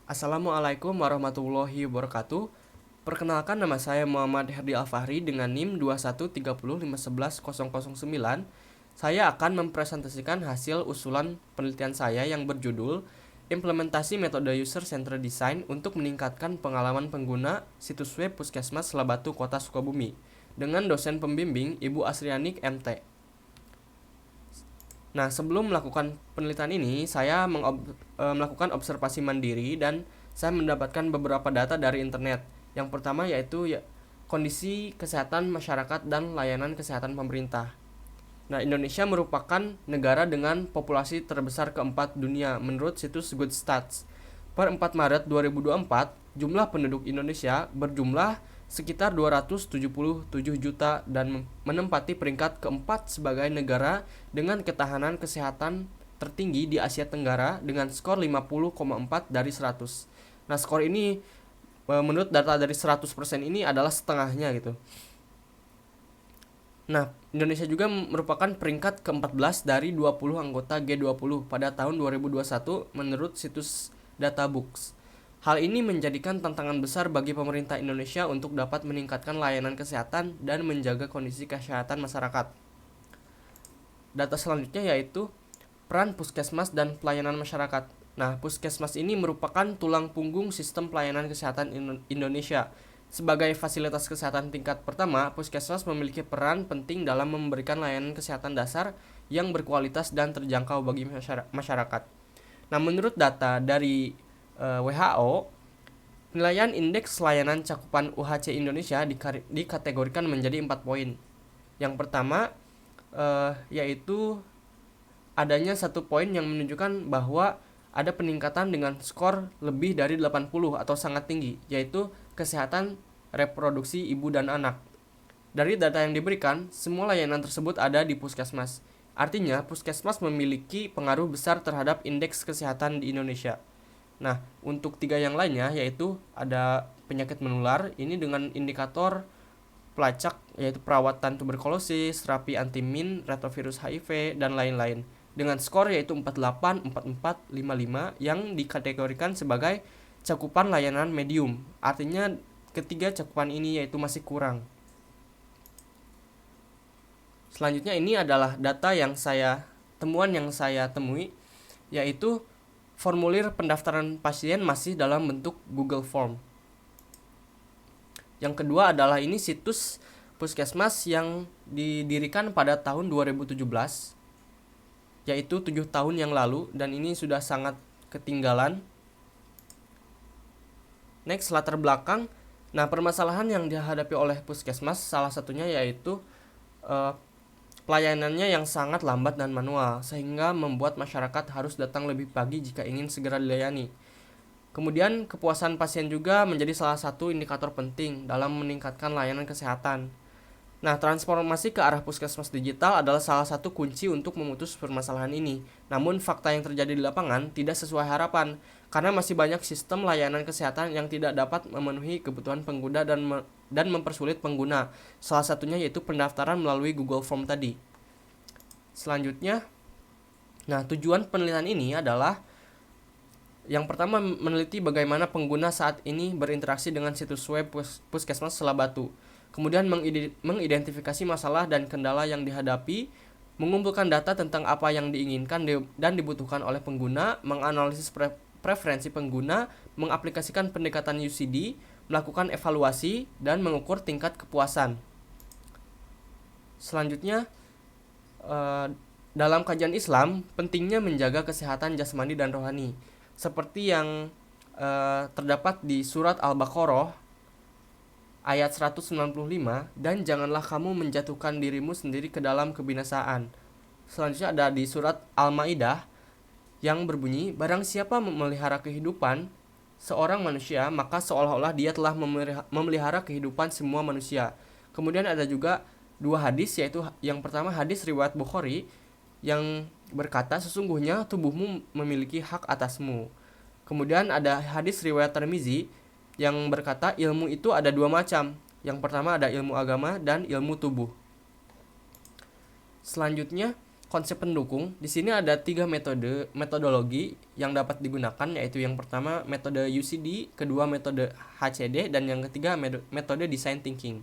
Assalamualaikum warahmatullahi wabarakatuh. Perkenalkan, nama saya Muhammad Herdi Alfahri dengan NIM 21305110009. Saya akan mempresentasikan hasil usulan penelitian saya yang berjudul Implementasi Metode User Centered Design untuk meningkatkan pengalaman pengguna situs web Puskesmas Selabatu Kota Sukabumi dengan dosen pembimbing Ibu Asrianik MT. Nah, sebelum melakukan penelitian ini, saya melakukan observasi mandiri dan saya mendapatkan beberapa data dari internet. Yang pertama yaitu kondisi kesehatan masyarakat dan layanan kesehatan pemerintah. Nah, Indonesia merupakan negara dengan populasi terbesar keempat dunia menurut situs Good Stats. Per 4 Maret 2024, jumlah penduduk Indonesia berjumlah sekitar 277 juta dan menempati peringkat keempat sebagai negara dengan ketahanan kesehatan tertinggi di Asia Tenggara dengan skor 50,4 dari 100. Nah, skor ini menurut data dari 100% ini adalah setengahnya gitu. Nah, Indonesia juga merupakan peringkat ke-14 dari 20 anggota G20 pada tahun 2021 menurut situs Databooks. Hal ini menjadikan tantangan besar bagi pemerintah Indonesia untuk dapat meningkatkan layanan kesehatan dan menjaga kondisi kesehatan masyarakat. Data selanjutnya yaitu peran puskesmas dan pelayanan masyarakat. Nah, puskesmas ini merupakan tulang punggung sistem pelayanan kesehatan Indonesia. Sebagai fasilitas kesehatan tingkat pertama, puskesmas memiliki peran penting dalam memberikan layanan kesehatan dasar yang berkualitas dan terjangkau bagi masyarakat. Nah, menurut data dari WHO, penilaian indeks layanan cakupan UHC Indonesia dikategorikan menjadi 4 poin. Yang pertama yaitu adanya 1 poin yang menunjukkan bahwa ada peningkatan dengan skor lebih dari 80 atau sangat tinggi, yaitu kesehatan reproduksi ibu dan anak. Dari data yang diberikan, semua layanan tersebut ada di puskesmas. Artinya, puskesmas memiliki pengaruh besar terhadap indeks kesehatan di Indonesia. Nah, untuk 3 yang lainnya yaitu ada penyakit menular, ini dengan indikator pelacak yaitu perawatan tuberkulosis, terapi antimin, retrovirus HIV, dan lain-lain. Dengan skor yaitu 48, 44, 55 yang dikategorikan sebagai cakupan layanan medium. Artinya ketiga cakupan ini yaitu masih kurang. Selanjutnya ini adalah data temuan yang saya temui, yaitu formulir pendaftaran pasien masih dalam bentuk Google Form. Yang kedua adalah ini situs puskesmas yang didirikan pada tahun 2017, yaitu 7 tahun yang lalu, dan ini sudah sangat ketinggalan. Next, latar belakang. Nah, permasalahan yang dihadapi oleh puskesmas salah satunya yaitu pelayanannya yang sangat lambat dan manual, sehingga membuat masyarakat harus datang lebih pagi jika ingin segera dilayani. Kemudian, kepuasan pasien juga menjadi salah satu indikator penting dalam meningkatkan layanan kesehatan. Nah, transformasi ke arah puskesmas digital adalah salah satu kunci untuk memutus permasalahan ini. Namun, fakta yang terjadi di lapangan tidak sesuai harapan, karena masih banyak sistem layanan kesehatan yang tidak dapat memenuhi kebutuhan pengguna dan mempersulit pengguna. Salah satunya yaitu pendaftaran melalui Google Form tadi. Selanjutnya, nah tujuan penelitian ini adalah yang pertama meneliti bagaimana pengguna saat ini berinteraksi dengan situs web Puskesmas Selabatu. Kemudian mengidentifikasi masalah dan kendala yang dihadapi, mengumpulkan data tentang apa yang diinginkan dan dibutuhkan oleh pengguna, menganalisis preferensi pengguna, mengaplikasikan pendekatan UCD, melakukan evaluasi, dan mengukur tingkat kepuasan. Selanjutnya, dalam kajian Islam, pentingnya menjaga kesehatan jasmani dan rohani, seperti yang terdapat di surat Al-Baqarah ayat 195, dan janganlah kamu menjatuhkan dirimu sendiri ke dalam kebinasaan. Selanjutnya ada di surat Al-Maidah yang berbunyi, barang siapa memelihara kehidupan seorang manusia, maka seolah-olah dia telah memelihara kehidupan semua manusia. Kemudian ada juga 2 hadis, yaitu yang pertama hadis riwayat Bukhari yang berkata, sesungguhnya tubuhmu memiliki hak atasmu. Kemudian ada hadis riwayat Tirmizi yang berkata, ilmu itu ada 2 macam. Yang pertama ada ilmu agama dan ilmu tubuh. Selanjutnya, konsep pendukung, di sini ada 3 metodologi yang dapat digunakan, yaitu yang pertama metode UCD, kedua metode HCD, dan yang ketiga metode design thinking.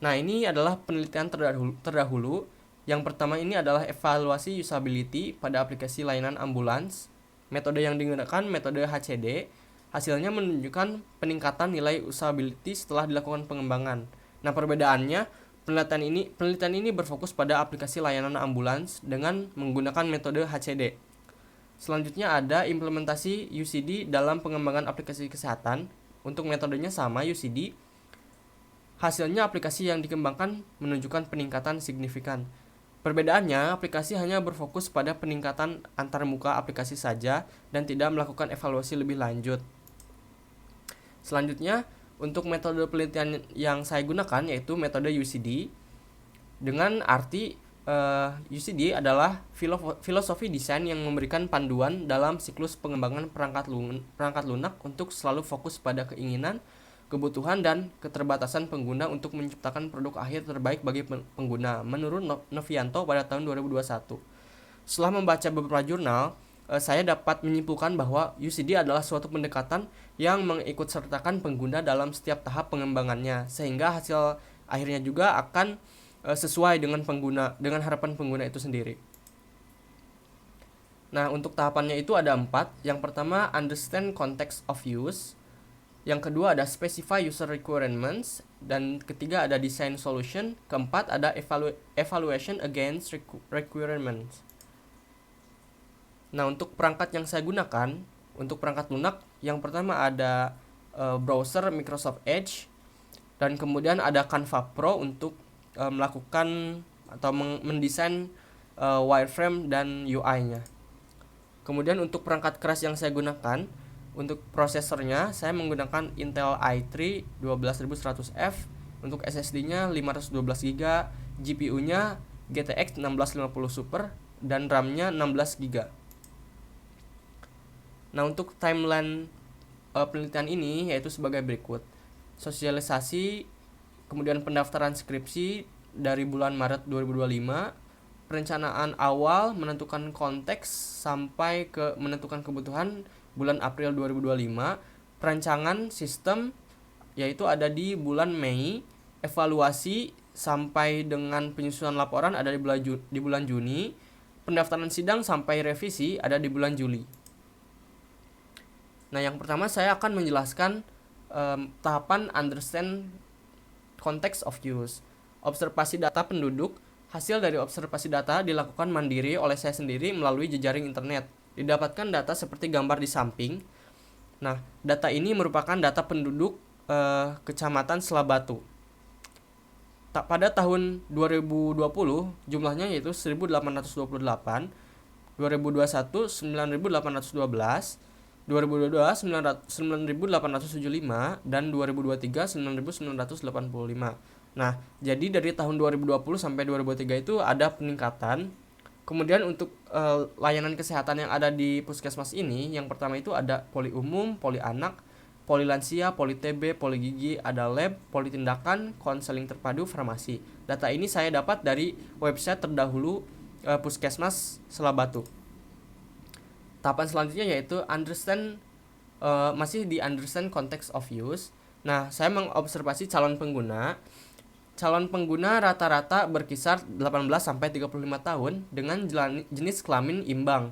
Nah, ini adalah penelitian terdahulu. Yang pertama ini adalah evaluasi usability pada aplikasi layanan ambulans. Metode yang digunakan metode HCD. Hasilnya menunjukkan peningkatan nilai usability setelah dilakukan pengembangan. Nah, perbedaannya penelitian ini berfokus pada aplikasi layanan ambulans dengan menggunakan metode HCD. Selanjutnya ada implementasi UCD dalam pengembangan aplikasi kesehatan. Untuk metodenya sama UCD. Hasilnya aplikasi yang dikembangkan menunjukkan peningkatan signifikan. Perbedaannya, aplikasi hanya berfokus pada peningkatan antarmuka aplikasi saja dan tidak melakukan evaluasi lebih lanjut. Selanjutnya, untuk metode penelitian yang saya gunakan yaitu metode UCD. Dengan arti UCD adalah filosofi desain yang memberikan panduan dalam siklus pengembangan perangkat lunak untuk selalu fokus pada keinginan, kebutuhan, dan keterbatasan pengguna untuk menciptakan produk akhir terbaik bagi pengguna, menurut Novianto pada tahun 2021. Setelah membaca beberapa jurnal, saya dapat menyimpulkan bahwa UCD adalah suatu pendekatan yang mengikutsertakan pengguna dalam setiap tahap pengembangannya, sehingga hasil akhirnya juga akan sesuai dengan harapan pengguna itu sendiri. Nah, untuk tahapannya itu ada 4. Yang pertama, understand context of use. Yang kedua ada specify user requirements, dan ketiga ada design solution, keempat ada evaluation against requirements. Nah, untuk perangkat yang saya gunakan, untuk perangkat lunak, yang pertama ada browser Microsoft Edge, dan kemudian ada Canva Pro untuk melakukan atau mendesain wireframe dan UI-nya. Kemudian untuk perangkat keras yang saya gunakan, untuk prosesornya saya menggunakan Intel i3 12100F, untuk SSD-nya 512GB, GPU-nya GTX 1650 Super, dan RAM-nya 16GB. Nah, untuk timeline penelitian ini yaitu sebagai berikut. Sosialisasi, kemudian pendaftaran skripsi dari bulan Maret 2025, perencanaan awal menentukan konteks sampai ke menentukan kebutuhan bulan April 2025, perancangan sistem yaitu ada di bulan Mei, evaluasi sampai dengan penyusunan laporan ada di bulan Juni, pendaftaran sidang sampai revisi ada di bulan Juli. Nah, yang pertama saya akan menjelaskan tahapan understand context of use. Observasi data penduduk. Hasil dari observasi data dilakukan mandiri oleh saya sendiri melalui jejaring internet. Didapatkan data seperti gambar di samping. Nah, data ini merupakan data penduduk Kecamatan Selabatu. Pada tahun 2020 jumlahnya yaitu 1828, 2021 9812, 2022 9875, dan 2023 9985. Nah, jadi dari tahun 2020 sampai 2023 itu ada peningkatan. Kemudian untuk layanan kesehatan yang ada di puskesmas ini, yang pertama itu ada poli umum, poli anak, poli lansia, poli TB, poli gigi, ada lab, poli tindakan, konseling terpadu, farmasi. Data ini saya dapat dari website terdahulu Puskesmas Selabatu. Tahapan selanjutnya yaitu masih di understand context of use. Nah, saya mengobservasi calon pengguna. Calon pengguna rata-rata berkisar 18 sampai 35 tahun dengan jenis kelamin imbang,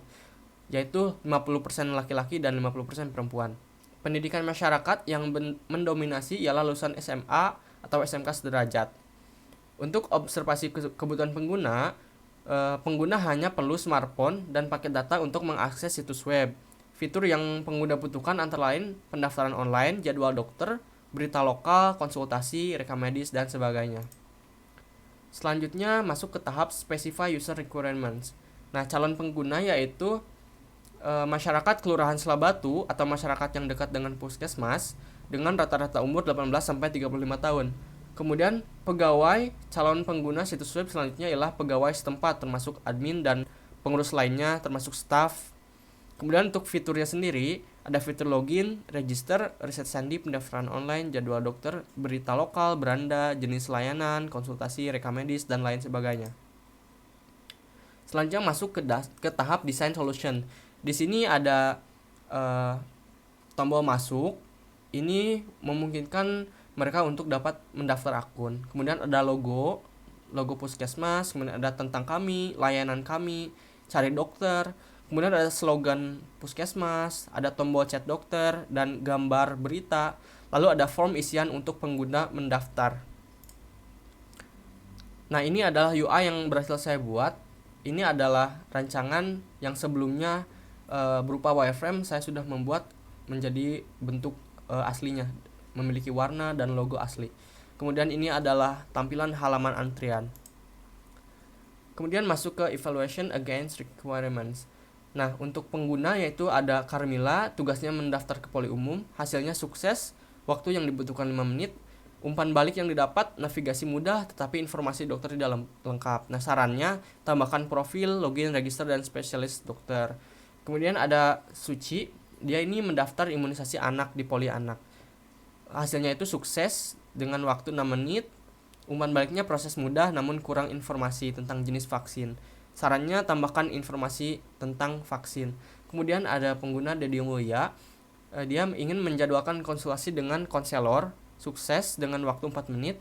yaitu 50% laki-laki dan 50% perempuan. Pendidikan masyarakat yang mendominasi ialah lulusan SMA atau SMK sederajat. Untuk observasi kebutuhan pengguna, pengguna hanya perlu smartphone dan paket data untuk mengakses situs web. Fitur yang pengguna butuhkan antara lain pendaftaran online, jadwal dokter, berita lokal, konsultasi, rekam medis, dan sebagainya. Selanjutnya masuk ke tahap specify user requirements. Nah, calon pengguna yaitu masyarakat Kelurahan Selabatu atau masyarakat yang dekat dengan puskesmas dengan rata-rata umur 18 sampai 35 tahun. Kemudian pegawai calon pengguna situs web selanjutnya ialah pegawai setempat termasuk admin dan pengurus lainnya termasuk staff. Kemudian untuk fiturnya sendiri, Ada fitur login, register, riset sandi, pendaftaran online, jadwal dokter, berita lokal, beranda, jenis layanan, konsultasi, rekam medis, dan lain sebagainya. Selanjutnya masuk ke tahap design solution. Di sini ada tombol masuk. Ini memungkinkan mereka untuk dapat mendaftar akun. Kemudian ada logo puskesmas, kemudian ada tentang kami, layanan kami, cari dokter. Kemudian ada slogan puskesmas, ada tombol chat dokter, dan gambar berita. Lalu ada form isian untuk pengguna mendaftar. Nah, ini adalah UI yang berhasil saya buat. Ini adalah rancangan yang sebelumnya berupa wireframe saya sudah membuat menjadi bentuk aslinya, memiliki warna dan logo asli. Kemudian ini adalah tampilan halaman antrian. Kemudian masuk ke evaluation against requirements. Nah, untuk pengguna yaitu ada Carmila, tugasnya mendaftar ke poli umum, hasilnya sukses, waktu yang dibutuhkan 5 menit, umpan balik yang didapat, navigasi mudah, tetapi informasi dokter di dalam lengkap. Nah, sarannya tambahkan profil, login, register, dan spesialis dokter. Kemudian ada Suci, dia ini mendaftar imunisasi anak di poli anak. Hasilnya itu sukses dengan waktu 6 menit, umpan baliknya proses mudah namun kurang informasi tentang jenis vaksin. Sarannya tambahkan informasi tentang vaksin. Kemudian ada pengguna Dedi Mulya, dia ingin menjadwalkan konsultasi dengan konselor, sukses dengan waktu 4 menit.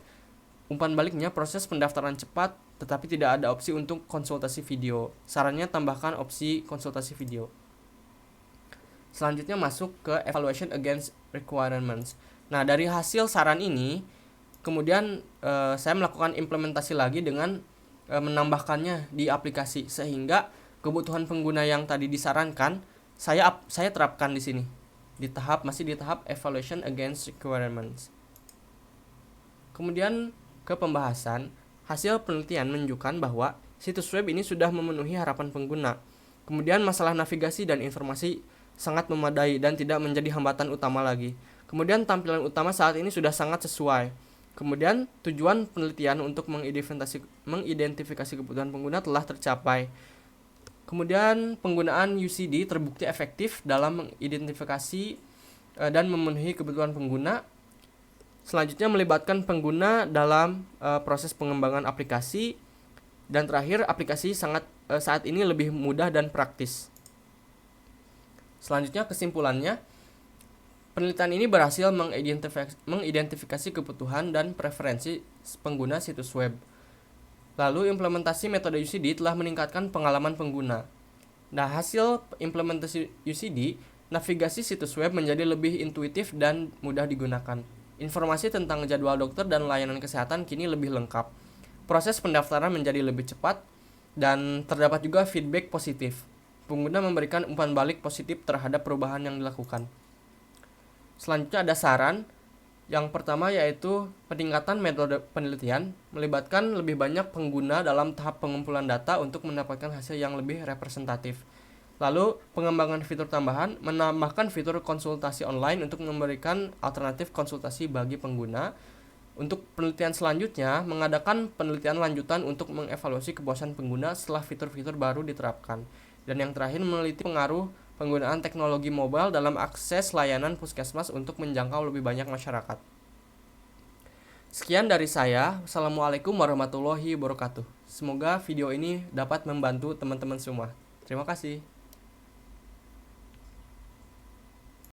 Umpan baliknya proses pendaftaran cepat tetapi tidak ada opsi untuk konsultasi video. Sarannya tambahkan opsi konsultasi video. Selanjutnya masuk ke evaluation against requirements. Nah, dari hasil saran ini kemudian saya melakukan implementasi lagi dengan menambahkannya di aplikasi sehingga kebutuhan pengguna yang tadi disarankan saya terapkan di sini. Masih di tahap evaluation against requirements. Kemudian ke pembahasan, hasil penelitian menunjukkan bahwa situs web ini sudah memenuhi harapan pengguna. Kemudian masalah navigasi dan informasi sangat memadai dan tidak menjadi hambatan utama lagi. Kemudian tampilan utama saat ini sudah sangat sesuai. Kemudian tujuan penelitian untuk mengidentifikasi kebutuhan pengguna telah tercapai. Kemudian penggunaan UCD terbukti efektif dalam mengidentifikasi dan memenuhi kebutuhan pengguna. Selanjutnya melibatkan pengguna dalam proses pengembangan aplikasi. Dan terakhir, aplikasi saat ini lebih mudah dan praktis. Selanjutnya kesimpulannya, penelitian ini berhasil mengidentifikasi kebutuhan dan preferensi pengguna situs web. Lalu implementasi metode UCD telah meningkatkan pengalaman pengguna. Nah, hasil implementasi UCD, navigasi situs web menjadi lebih intuitif dan mudah digunakan. Informasi tentang jadwal dokter dan layanan kesehatan kini lebih lengkap. Proses pendaftaran menjadi lebih cepat dan terdapat juga feedback positif. Pengguna memberikan umpan balik positif terhadap perubahan yang dilakukan. Selanjutnya ada saran. Yang pertama yaitu peningkatan metode penelitian, melibatkan lebih banyak pengguna dalam tahap pengumpulan data untuk mendapatkan hasil yang lebih representatif. Lalu pengembangan fitur tambahan, menambahkan fitur konsultasi online untuk memberikan alternatif konsultasi bagi pengguna. Untuk penelitian selanjutnya, mengadakan penelitian lanjutan untuk mengevaluasi kepuasan pengguna setelah fitur-fitur baru diterapkan. Dan yang terakhir, meneliti pengaruh penggunaan teknologi mobile dalam akses layanan puskesmas untuk menjangkau lebih banyak masyarakat. Sekian dari saya. Wassalamualaikum warahmatullahi wabarakatuh. Semoga video ini dapat membantu teman-teman semua. Terima kasih.